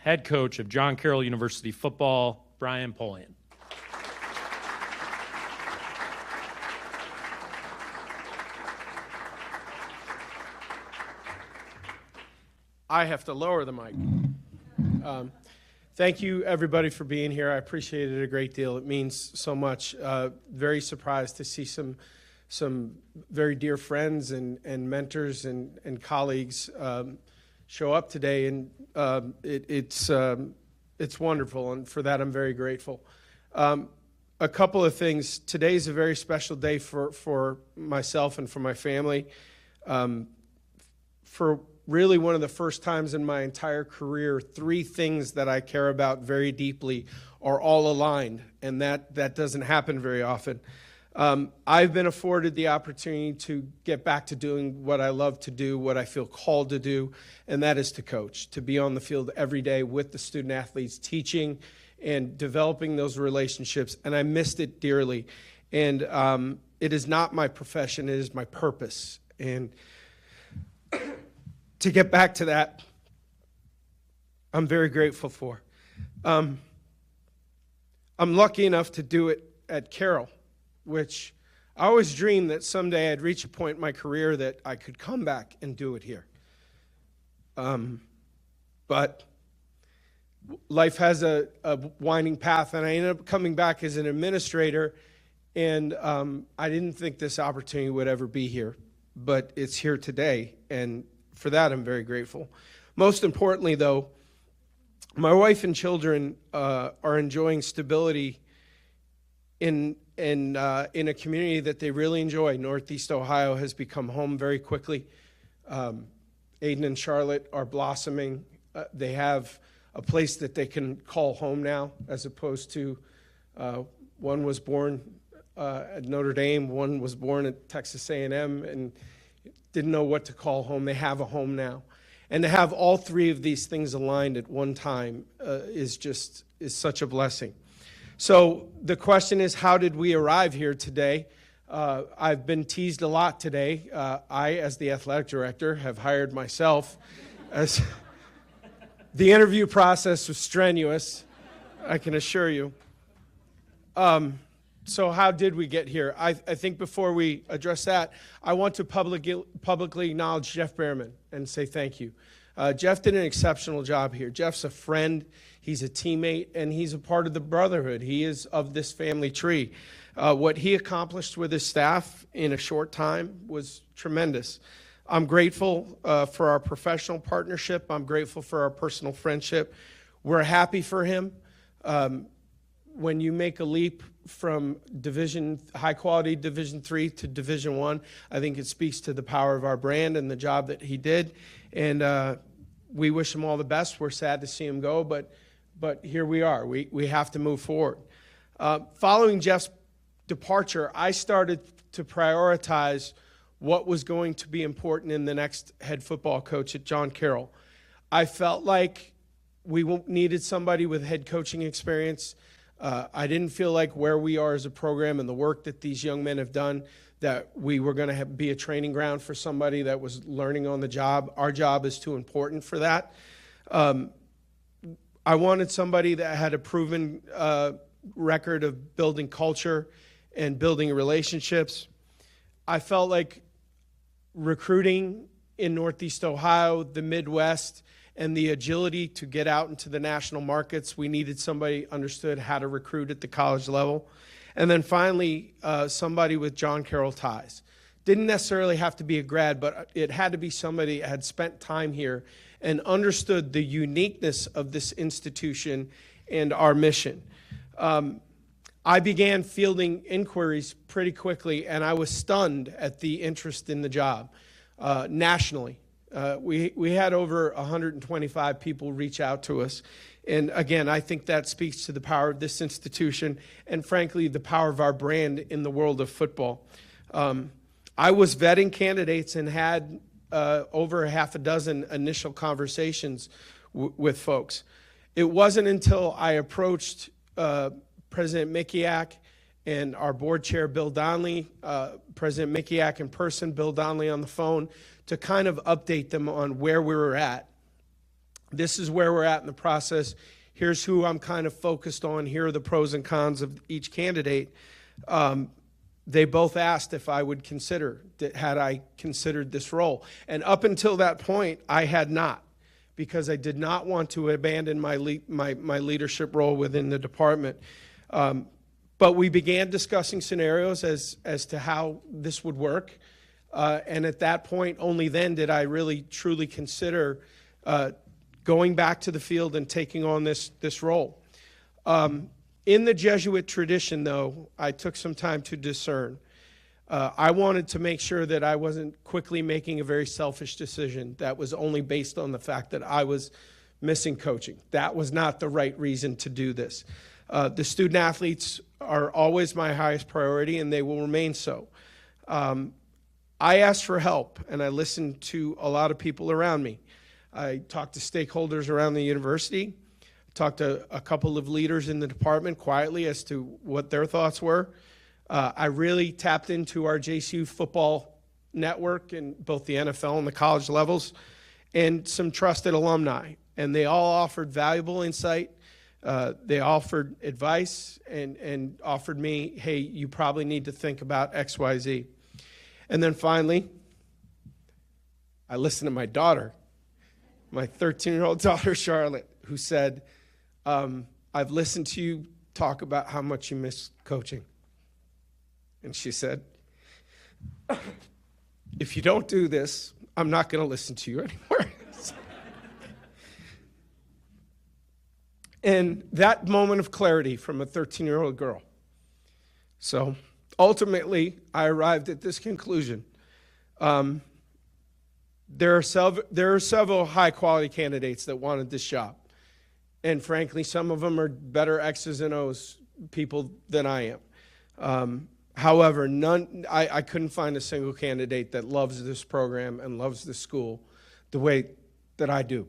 head coach of John Carroll University football, Brian Polian. I have to lower the mic. Thank you, everybody, for being here. I appreciate it a great deal. It means so much. Very surprised to see some very dear friends and mentors and colleagues show up today, and it's wonderful, and for that I'm very grateful. A couple of things. Today's a very special day for myself and for my family. For really one of the first times in my entire career, three things that I care about very deeply are all aligned, and that doesn't happen very often. I've been afforded the opportunity to get back to doing what I love to do, what I feel called to do, and that is to coach, to be on the field every day with the student athletes, teaching and developing those relationships, and I missed it dearly. And it is not my profession, it is my purpose. And to get back to that, I'm very grateful for. I'm lucky enough to do it at Carroll, which I always dreamed that someday I'd reach a point in my career that I could come back and do it here. But life has a winding path, and I ended up coming back as an administrator, and I didn't think this opportunity would ever be here, but it's here today, and for that, I'm very grateful. Most importantly, though, my wife and children are enjoying stability in a community that they really enjoy. Northeast Ohio has become home very quickly. Aiden and Charlotte are blossoming. They have a place that they can call home now, as opposed to one was born at Notre Dame, one was born at Texas A&M, and didn't know what to call home. They have a home now. And to have all three of these things aligned at one time is such a blessing. So the question is, how did we arrive here today? I've been teased a lot today. I, as the athletic director, have hired myself. As the interview process was strenuous, I can assure you. So how did we get here? I think before we address that, I want to publicly acknowledge Jeff Behrman and say thank you. Jeff did an exceptional job here. Jeff's a friend, he's a teammate, and he's a part of the brotherhood. He is of this family tree. What he accomplished with his staff in a short time was tremendous. I'm grateful for our professional partnership. I'm grateful for our personal friendship. We're happy for him. When you make a leap from high-quality Division III to Division I, I think it speaks to the power of our brand and the job that he did. And we wish him all the best. We're sad to see him go, but here we are. We have to move forward. Following Jeff's departure, I started to prioritize what was going to be important in the next head football coach at John Carroll. I felt like we needed somebody with head coaching experience. I didn't feel like where we are as a program and the work that these young men have done, that we were going to be a training ground for somebody that was learning on the job. Our job is too important for that. I wanted somebody that had a proven record of building culture and building relationships. I felt like recruiting in Northeast Ohio, the Midwest, and the agility to get out into the national markets, we needed somebody who understood how to recruit at the college level. And then finally, somebody with John Carroll ties. Didn't necessarily have to be a grad, but it had to be somebody that had spent time here and understood the uniqueness of this institution and our mission. I began fielding inquiries pretty quickly, and I was stunned at the interest in the job nationally. We had over 125 people reach out to us. And again, I think that speaks to the power of this institution and, frankly, the power of our brand in the world of football. I was vetting candidates and had over half a dozen initial conversations with folks. It wasn't until I approached President Mikiak and our board chair, Bill Donnelly, President Mikiak in person, Bill Donnelly on the phone, to kind of update them on where we were at, this is where we're at in the process. Here's who I'm kind of focused on. Here are the pros and cons of each candidate. They both asked if I would consider, had I considered this role. And up until that point, I had not, because I did not want to abandon my leadership role within the department. But we began discussing scenarios as to how this would work. And at that point, only then did I really truly consider going back to the field and taking on this role. In the Jesuit tradition, though, I took some time to discern. I wanted to make sure that I wasn't quickly making a very selfish decision that was only based on the fact that I was missing coaching. That was not the right reason to do this. The student athletes are always my highest priority, and they will remain so. I asked for help, and I listened to a lot of people around me. I talked to stakeholders around the university, talked to a couple of leaders in the department quietly as to what their thoughts were. I really tapped into our JCU football network in both the NFL and the college levels, and some trusted alumni. And they all offered valuable insight. They offered advice and offered me, hey, you probably need to think about X, Y, Z. And then finally, I listened to my daughter, my 13-year-old daughter, Charlotte, who said, I've listened to you talk about how much you miss coaching. And she said, if you don't do this, I'm not going to listen to you anymore. And that moment of clarity from a 13-year-old girl. So ultimately, I arrived at this conclusion. There are several high-quality candidates that wanted this job. And frankly, some of them are better X's and O's people than I am. However, I couldn't find a single candidate that loves this program and loves this school the way that I do.